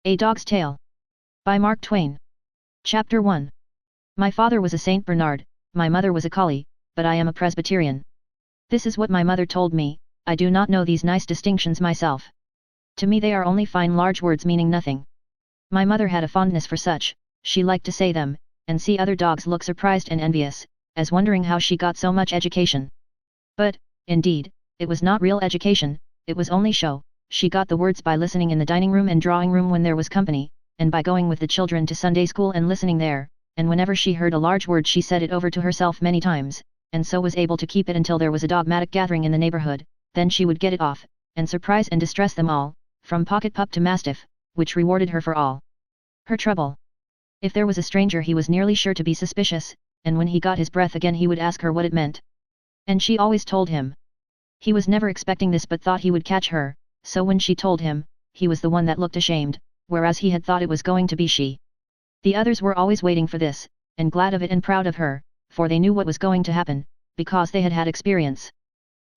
A Dog's Tale. By Mark Twain. Chapter 1. My father was a Saint Bernard, my mother was a collie, but I am a Presbyterian. This is what my mother told me. I do not know these nice distinctions myself. To me they are only fine large words meaning nothing. My mother had a fondness for such, she liked to say them, and see other dogs look surprised and envious, as wondering how she got so much education. But, indeed, it was not real education, it was only show. She got the words by listening in the dining room and drawing room when there was company, and by going with the children to Sunday school and listening there, and whenever she heard a large word she said it over to herself many times, and so was able to keep it until there was a dogmatic gathering in the neighborhood, then she would get it off, and surprise and distress them all, from pocket pup to mastiff, which rewarded her for all her trouble. If there was a stranger he was nearly sure to be suspicious, and when he got his breath again he would ask her what it meant. And she always told him. He was never expecting this but thought he would catch her, so when she told him, he was the one that looked ashamed, whereas he had thought it was going to be she. The others were always waiting for this, and glad of it and proud of her, for they knew what was going to happen, because they had had experience.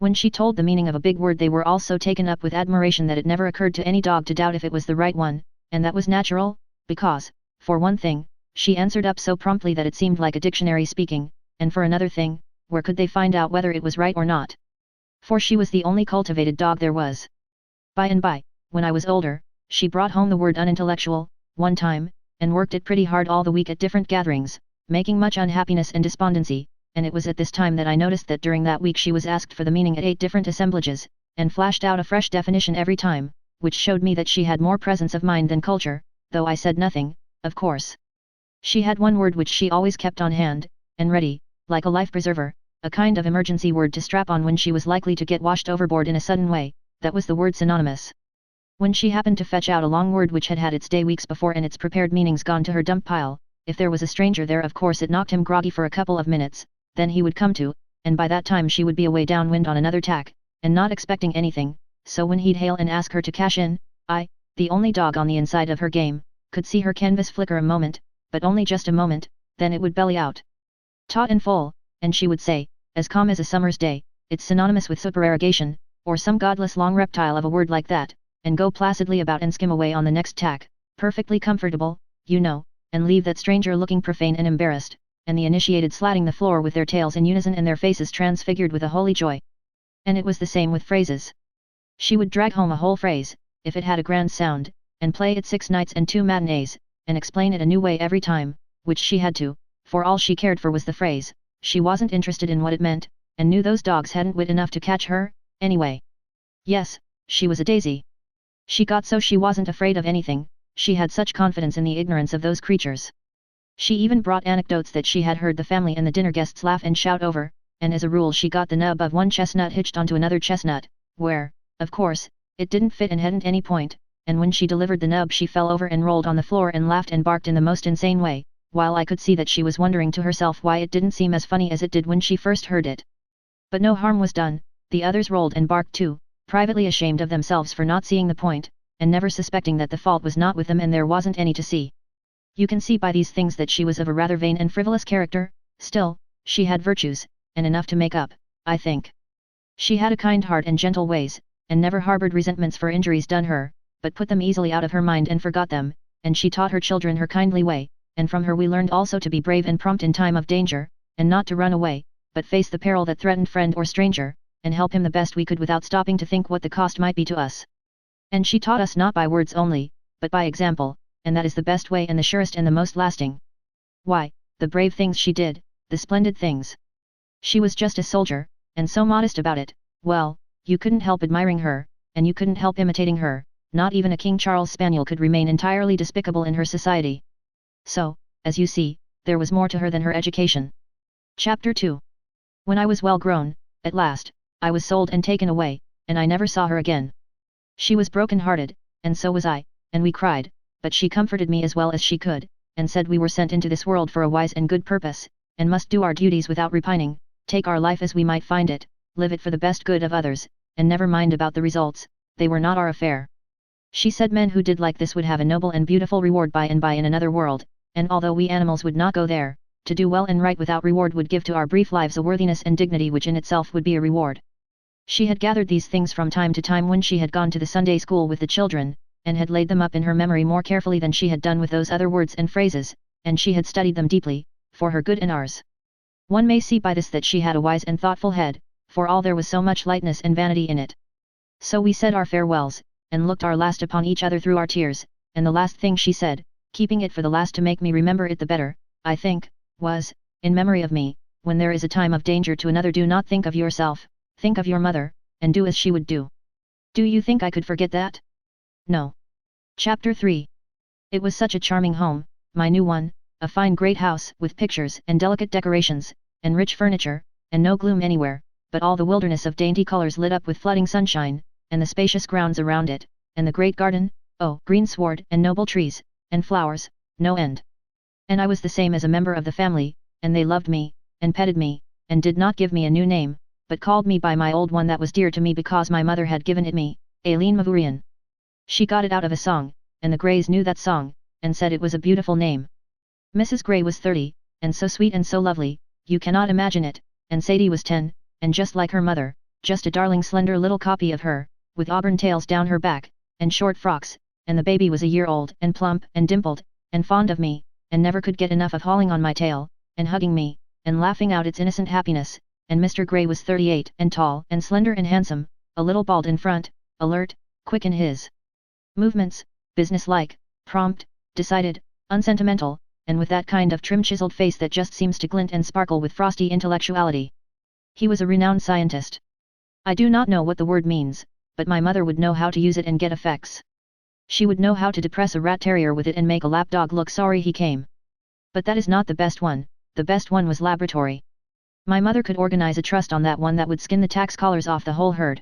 When she told the meaning of a big word they were all so taken up with admiration that it never occurred to any dog to doubt if it was the right one, and that was natural, because, for one thing, she answered up so promptly that it seemed like a dictionary speaking, and for another thing, where could they find out whether it was right or not? For she was the only cultivated dog there was. By and by, when I was older, she brought home the word unintellectual, one time, and worked it pretty hard all the week at different gatherings, making much unhappiness and despondency, and it was at this time that I noticed that during that week she was asked for the meaning at 8 different assemblages, and flashed out a fresh definition every time, which showed me that she had more presence of mind than culture, though I said nothing, of course. She had one word which she always kept on hand, and ready, like a life preserver, a kind of emergency word to strap on when she was likely to get washed overboard in a sudden way. That was the word synonymous. When she happened to fetch out a long word which had had its day weeks before and its prepared meanings gone to her dump pile, if there was a stranger there of course it knocked him groggy for a couple of minutes, then he would come to, and by that time she would be away downwind on another tack, and not expecting anything, so when he'd hail and ask her to cash in, I, the only dog on the inside of her game, could see her canvas flicker a moment, but only just a moment, then it would belly out. Taut and full, and she would say, as calm as a summer's day, it's synonymous with supererogation, or some godless long reptile of a word like that, and go placidly about and skim away on the next tack, perfectly comfortable, you know, and leave that stranger looking profane and embarrassed, and the initiated slatting the floor with their tails in unison and their faces transfigured with a holy joy. And it was the same with phrases. She would drag home a whole phrase, if it had a grand sound, and play it 6 nights and 2 matinees, and explain it a new way every time, which she had to, for all she cared for was the phrase, she wasn't interested in what it meant, and knew those dogs hadn't wit enough to catch her, anyway. Yes, she was a daisy. She got so she wasn't afraid of anything, she had such confidence in the ignorance of those creatures. She even brought anecdotes that she had heard the family and the dinner guests laugh and shout over, and as a rule she got the nub of one chestnut hitched onto another chestnut, where, of course, it didn't fit and hadn't any point, and when she delivered the nub she fell over and rolled on the floor and laughed and barked in the most insane way, while I could see that she was wondering to herself why it didn't seem as funny as it did when she first heard it. But no harm was done, the others rolled and barked too, privately ashamed of themselves for not seeing the point, and never suspecting that the fault was not with them and there wasn't any to see. You can see by these things that she was of a rather vain and frivolous character, still, she had virtues, and enough to make up, I think. She had a kind heart and gentle ways, and never harbored resentments for injuries done her, but put them easily out of her mind and forgot them, and she taught her children her kindly way, and from her we learned also to be brave and prompt in time of danger, and not to run away, but face the peril that threatened friend or stranger, and help him the best we could without stopping to think what the cost might be to us. And she taught us not by words only, but by example, and that is the best way and the surest and the most lasting. Why, the brave things she did, the splendid things. She was just a soldier, and so modest about it, well, you couldn't help admiring her, and you couldn't help imitating her, not even a King Charles Spaniel could remain entirely despicable in her society. So, as you see, there was more to her than her education. Chapter 2. When I was well grown, at last, I was sold and taken away, and I never saw her again. She was broken-hearted, and so was I, and we cried, but she comforted me as well as she could, and said we were sent into this world for a wise and good purpose, and must do our duties without repining, take our life as we might find it, live it for the best good of others, and never mind about the results, they were not our affair. She said men who did like this would have a noble and beautiful reward by and by in another world, and although we animals would not go there, to do well and right without reward would give to our brief lives a worthiness and dignity which in itself would be a reward. She had gathered these things from time to time when she had gone to the Sunday school with the children, and had laid them up in her memory more carefully than she had done with those other words and phrases, and she had studied them deeply, for her good and ours. One may see by this that she had a wise and thoughtful head, for all there was so much lightness and vanity in it. So we said our farewells, and looked our last upon each other through our tears, and the last thing she said, keeping it for the last to make me remember it the better, I think, was, in memory of me, when there is a time of danger to another do not think of yourself, think of your mother, and do as she would do. Do you think I could forget that? No. Chapter 3. It was such a charming home, my new one, a fine great house with pictures and delicate decorations, and rich furniture, and no gloom anywhere, but all the wilderness of dainty colors lit up with flooding sunshine, and the spacious grounds around it, and the great garden, oh, green sward and noble trees, and flowers, no end. And I was the same as a member of the family, and they loved me, and petted me, and did not give me a new name, but called me by my old one that was dear to me because my mother had given it me, Aileen Mavurian. She got it out of a song, and the Greys knew that song, and said it was a beautiful name. Mrs. Grey was 30, and so sweet and so lovely, you cannot imagine it, and Sadie was 10, and just like her mother, just a darling slender little copy of her, with auburn tails down her back, and short frocks, and the baby was a year old and plump and dimpled, and fond of me, and never could get enough of hauling on my tail, and hugging me, and laughing out its innocent happiness, and Mr. Grey was 38 and tall and slender and handsome, a little bald in front, alert, quick in his movements, business-like, prompt, decided, unsentimental, and with that kind of trim chiseled face that just seems to glint and sparkle with frosty intellectuality. He was a renowned scientist. I do not know what the word means, but my mother would know how to use it and get effects. She would know how to depress a rat terrier with it and make a lapdog look sorry he came. But that is not the best one, the best one was laboratory. My mother could organize a trust on that one that would skin the tax collars off the whole herd.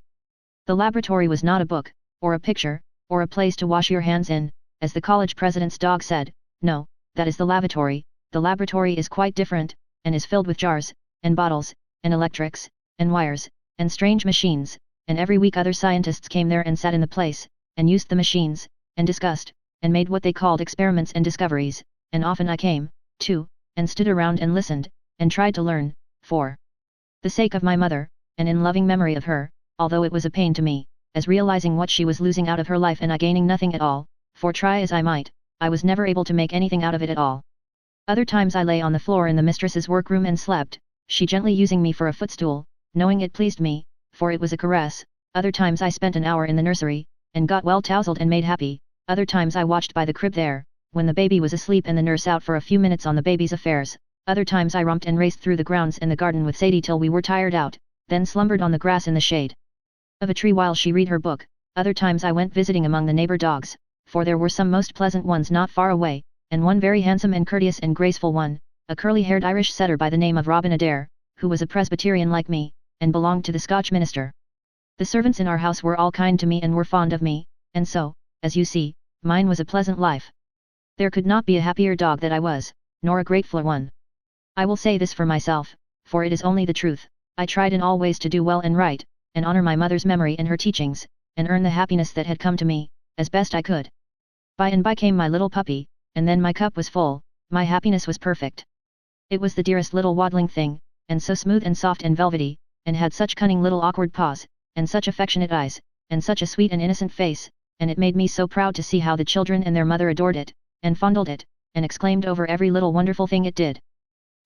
The laboratory was not a book, or a picture, or a place to wash your hands in, as the college president's dog said, no, that is the lavatory. The laboratory is quite different, and is filled with jars, and bottles, and electrics, and wires, and strange machines, and every week other scientists came there and sat in the place, and used the machines, and discussed, and made what they called experiments and discoveries, and often I came, too, and stood around and listened, and tried to learn, for the sake of my mother, and in loving memory of her, although it was a pain to me, as realizing what she was losing out of her life and I gaining nothing at all, for try as I might, I was never able to make anything out of it at all. Other times I lay on the floor in the mistress's workroom and slept, she gently using me for a footstool, knowing it pleased me, for it was a caress. Other times I spent an hour in the nursery, and got well tousled and made happy. Other times I watched by the crib there, when the baby was asleep and the nurse out for a few minutes on the baby's affairs. Other times I romped and raced through the grounds and the garden with Sadie till we were tired out, then slumbered on the grass in the shade of a tree while she read her book. Other times I went visiting among the neighbor dogs, for there were some most pleasant ones not far away, and one very handsome and courteous and graceful one, a curly-haired Irish setter by the name of Robin Adair, who was a Presbyterian like me, and belonged to the Scotch minister. The servants in our house were all kind to me and were fond of me, and so, as you see, mine was a pleasant life. There could not be a happier dog that I was, nor a gratefuller one. I will say this for myself, for it is only the truth, I tried in all ways to do well and right, and honor my mother's memory and her teachings, and earn the happiness that had come to me, as best I could. By and by came my little puppy, and then my cup was full, my happiness was perfect. It was the dearest little waddling thing, and so smooth and soft and velvety, and had such cunning little awkward paws, and such affectionate eyes, and such a sweet and innocent face, and it made me so proud to see how the children and their mother adored it, and fondled it, and exclaimed over every little wonderful thing it did.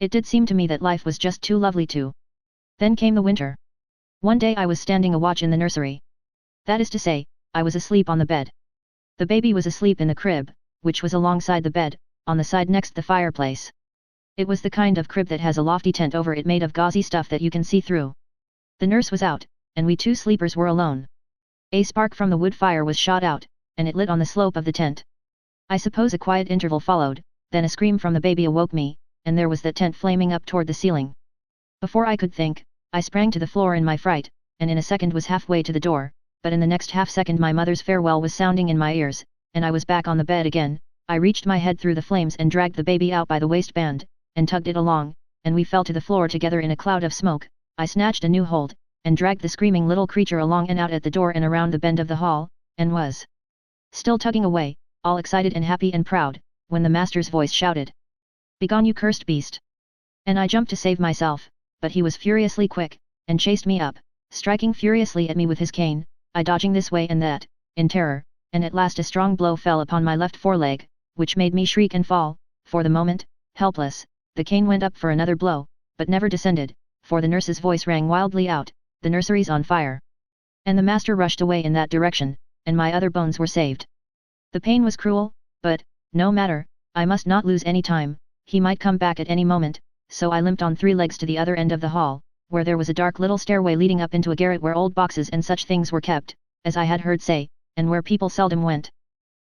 It did seem to me that life was just too lovely to. Then came the winter. One day I was standing a watch in the nursery. That is to say, I was asleep on the bed. The baby was asleep in the crib, which was alongside the bed, on the side next the fireplace. It was the kind of crib that has a lofty tent over it made of gauzy stuff that you can see through. The nurse was out, and we two sleepers were alone. A spark from the wood fire was shot out, and it lit on the slope of the tent. I suppose a quiet interval followed, then a scream from the baby awoke me, and there was that tent flaming up toward the ceiling. Before I could think, I sprang to the floor in my fright, and in a second was halfway to the door, but in the next half-second my mother's farewell was sounding in my ears, and I was back on the bed again. I reached my head through the flames and dragged the baby out by the waistband, and tugged it along, and we fell to the floor together in a cloud of smoke. I snatched a new hold, and dragged the screaming little creature along and out at the door and around the bend of the hall, and was still tugging away, all excited and happy and proud, when the master's voice shouted, "Begone, you cursed beast!" And I jumped to save myself, but he was furiously quick, and chased me up, striking furiously at me with his cane, I dodging this way and that, in terror, and at last a strong blow fell upon my left foreleg, which made me shriek and fall, for the moment, helpless. The cane went up for another blow, but never descended, for the nurse's voice rang wildly out, "The nursery's on fire." And the master rushed away in that direction, and my other bones were saved. The pain was cruel, but, no matter, I must not lose any time, he might come back at any moment, so I limped on 3 legs to the other end of the hall, where there was a dark little stairway leading up into a garret where old boxes and such things were kept, as I had heard say, and where people seldom went.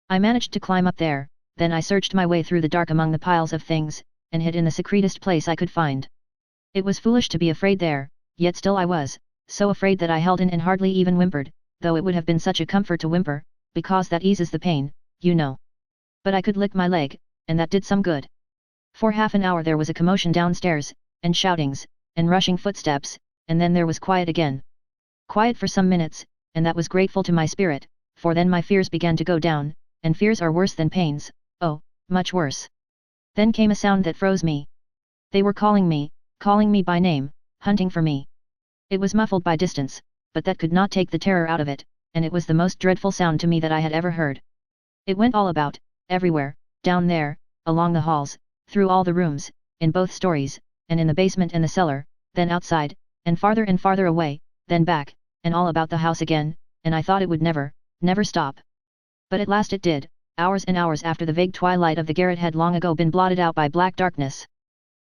I managed to climb up there, then I searched my way through the dark among the piles of things, and hid in the secretest place I could find. It was foolish to be afraid there, yet still I was, so afraid that I held in and hardly even whimpered, though it would have been such a comfort to whimper, because that eases the pain, you know. But I could lick my leg, and that did some good. For half an hour there was a commotion downstairs, and shoutings, and rushing footsteps, and then there was quiet again. Quiet for some minutes, and that was grateful to my spirit, for then my fears began to go down, and fears are worse than pains, oh, much worse. Then came a sound that froze me. They were calling me by name, hunting for me. It was muffled by distance, but that could not take the terror out of it, and it was the most dreadful sound to me that I had ever heard. It went all about, everywhere, down there, along the halls, through all the rooms, in both stories, and in the basement and the cellar, then outside, and farther away, then back, and all about the house again, and I thought it would never stop. But at last it did, hours and hours after the vague twilight of the garret had long ago been blotted out by black darkness.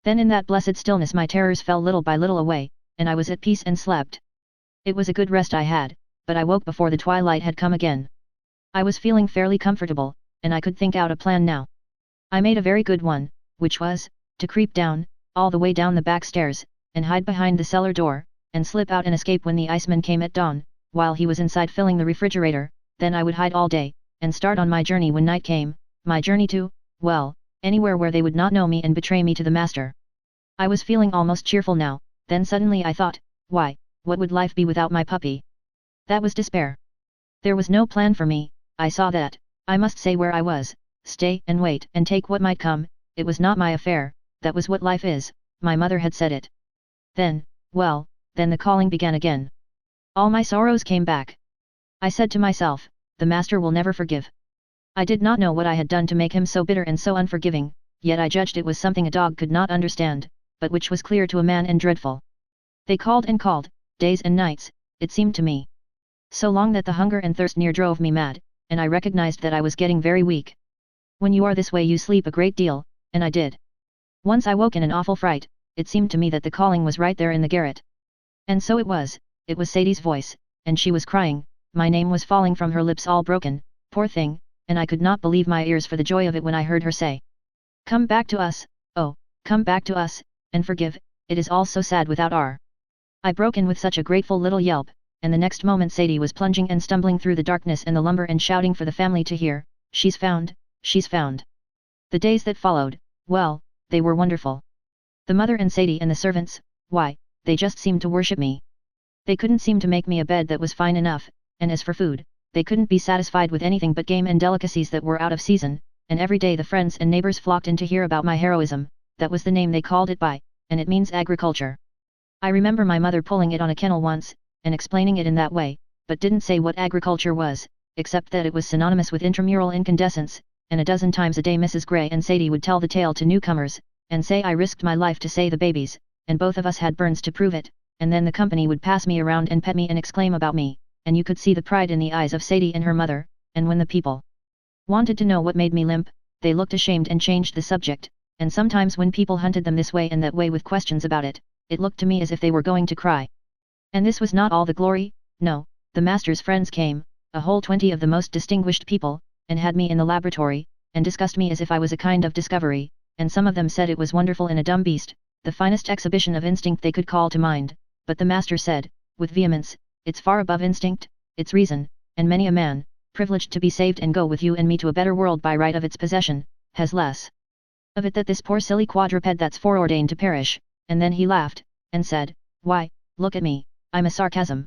Then in that blessed stillness my terrors fell little by little away, and I was at peace and slept. It was a good rest I had, but I woke before the twilight had come again. I was feeling fairly comfortable, and I could think out a plan now. I made a very good one, which was, to creep down, all the way down the back stairs, and hide behind the cellar door, and slip out and escape when the iceman came at dawn, while he was inside filling the refrigerator. Then I would hide all day, and start on my journey when night came, my journey to, well, anywhere where they would not know me and betray me to the master. I was feeling almost cheerful now, then suddenly I thought, why, what would life be without my puppy? That was despair. There was no plan for me. I saw that, I must stay where I was, stay and wait and take what might come. It was not my affair, that was what life is, my mother had said it. Then, well, then the calling began again. All my sorrows came back. I said to myself, the master will never forgive. I did not know what I had done to make him so bitter and so unforgiving, yet I judged it was something a dog could not understand, but which was clear to a man and dreadful. They called and called, days and nights, it seemed to me. So long that the hunger and thirst near drove me mad, and I recognized that I was getting very weak. When you are this way you sleep a great deal, and I did. Once I woke in an awful fright, it seemed to me that the calling was right there in the garret. And so it was Sadie's voice, and she was crying, my name was falling from her lips all broken, poor thing, and I could not believe my ears for the joy of it when I heard her say, "Come back to us, oh, come back to us, and forgive, it is all so sad without our." I broke in with such a grateful little yelp, and the next moment Sadie was plunging and stumbling through the darkness and the lumber and shouting for the family to hear, she's found, she's found. The days that followed, well, they were wonderful. The mother and Sadie and the servants, why, they just seemed to worship me. They couldn't seem to make me a bed that was fine enough, and as for food, they couldn't be satisfied with anything but game and delicacies that were out of season, and every day the friends and neighbors flocked in to hear about my heroism. That was the name they called it by, and it means agriculture. I remember my mother pulling it on a kennel once, and explaining it in that way, but didn't say what agriculture was, except that it was synonymous with intramural incandescence, and a dozen times a day Mrs. Gray and Sadie would tell the tale to newcomers, and say I risked my life to save the babies, and both of us had burns to prove it, and then the company would pass me around and pet me and exclaim about me, and you could see the pride in the eyes of Sadie and her mother, and when the people wanted to know what made me limp, they looked ashamed and changed the subject, and sometimes when people hunted them this way and that way with questions about it, it looked to me as if they were going to cry. And this was not all the glory, no, the master's friends came, a whole 20 of the most distinguished people, and had me in the laboratory, and discussed me as if I was a kind of discovery, and some of them said it was wonderful in a dumb beast, the finest exhibition of instinct they could call to mind, but the master said, with vehemence, it's far above instinct, it's reason, and many a man, privileged to be saved and go with you and me to a better world by right of its possession, has less of it than this poor silly quadruped that's foreordained to perish. And then he laughed, and said, why, look at me, I'm a sarcasm.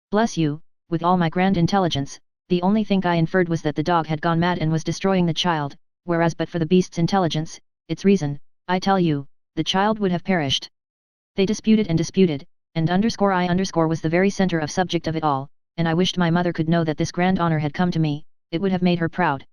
Bless you, with all my grand intelligence, the only thing I inferred was that the dog had gone mad and was destroying the child, whereas but for the beast's intelligence, its reason, I tell you, the child would have perished. They disputed, and I was the very center of subject of it all, and I wished my mother could know that this grand honor had come to me, it would have made her proud.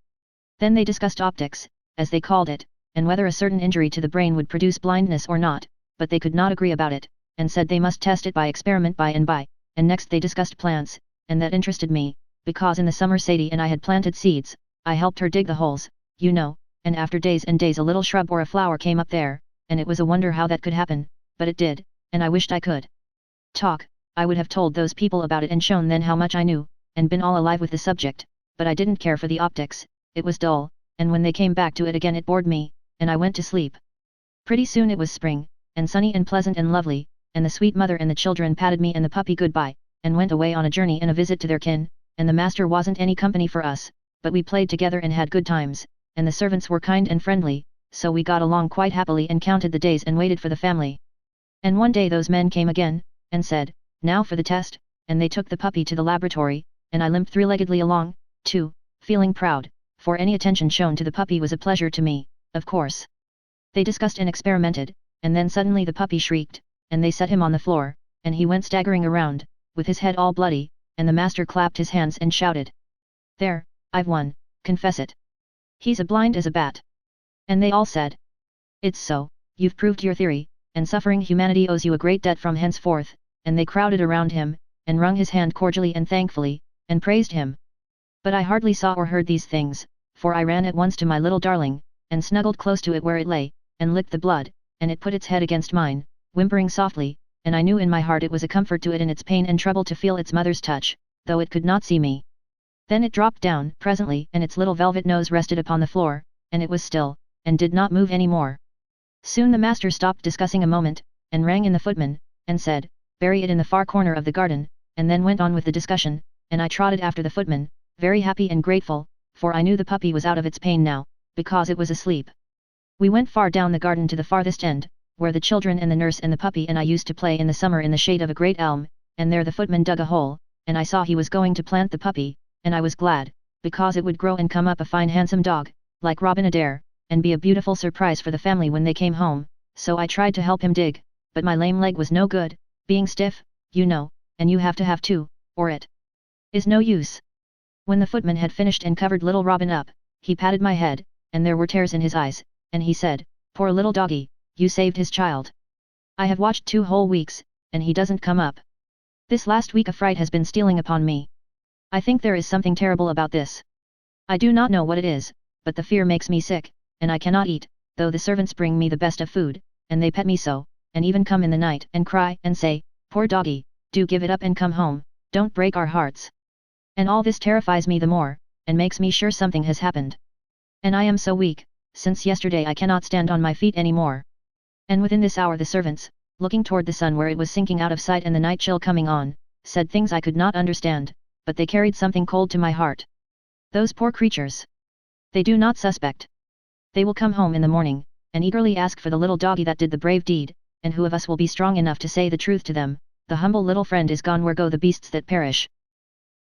Then they discussed optics, as they called it, and whether a certain injury to the brain would produce blindness or not, but they could not agree about it, and said they must test it by experiment by and by, and next they discussed plants, and that interested me, because in the summer Sadie and I had planted seeds, I helped her dig the holes, you know, and after days and days a little shrub or a flower came up there, and it was a wonder how that could happen, but it did, and I wished I could talk, I would have told those people about it and shown then how much I knew, and been all alive with the subject, but I didn't care for the optics, it was dull, and when they came back to it again it bored me, and I went to sleep. Pretty soon it was spring, and sunny and pleasant and lovely, and the sweet mother and the children patted me and the puppy goodbye, and went away on a journey and a visit to their kin, and the master wasn't any company for us, but we played together and had good times, and the servants were kind and friendly, so we got along quite happily and counted the days and waited for the family. And one day those men came again, and said, now for the test, and they took the puppy to the laboratory, and I limped three-leggedly along, too, feeling proud, for any attention shown to the puppy was a pleasure to me, of course. They discussed and experimented, and then suddenly the puppy shrieked, and they set him on the floor, and he went staggering around, with his head all bloody, and the master clapped his hands and shouted, there, I've won, confess it. He's a blind as a bat. And they all said, it's so, you've proved your theory, and suffering humanity owes you a great debt from henceforth, and they crowded around him, and wrung his hand cordially and thankfully, and praised him. But I hardly saw or heard these things, for I ran at once to my little darling, and snuggled close to it where it lay, and licked the blood, and it put its head against mine, whimpering softly, and I knew in my heart it was a comfort to it in its pain and trouble to feel its mother's touch, though it could not see me. Then it dropped down presently and its little velvet nose rested upon the floor, and it was still, and did not move any more. Soon the master stopped discussing a moment, and rang in the footman, and said, bury it in the far corner of the garden, and then went on with the discussion, and I trotted after the footman, very happy and grateful, for I knew the puppy was out of its pain now, because it was asleep. We went far down the garden to the farthest end, where the children and the nurse and the puppy and I used to play in the summer in the shade of a great elm, and there the footman dug a hole, and I saw he was going to plant the puppy, and I was glad, because it would grow and come up a fine handsome dog, like Robin Adair, and be a beautiful surprise for the family when they came home, so I tried to help him dig, but my lame leg was no good, being stiff, you know, and you have to have two, or it is no use. When the footman had finished and covered little Robin up, he patted my head, and there were tears in his eyes, and he said, poor little doggy, you saved his child. I have watched 2 whole weeks, and he doesn't come up. This last week a fright has been stealing upon me. I think there is something terrible about this. I do not know what it is, but the fear makes me sick, and I cannot eat, though the servants bring me the best of food, and they pet me so, and even come in the night and cry and say, poor doggy, do give it up and come home, don't break our hearts. And all this terrifies me the more, and makes me sure something has happened. And I am so weak, since yesterday I cannot stand on my feet any more. And within this hour the servants, looking toward the sun where it was sinking out of sight and the night chill coming on, said things I could not understand, but they carried something cold to my heart. Those poor creatures. They do not suspect. They will come home in the morning, and eagerly ask for the little doggy that did the brave deed, and who of us will be strong enough to say the truth to them, the humble little friend is gone where go the beasts that perish.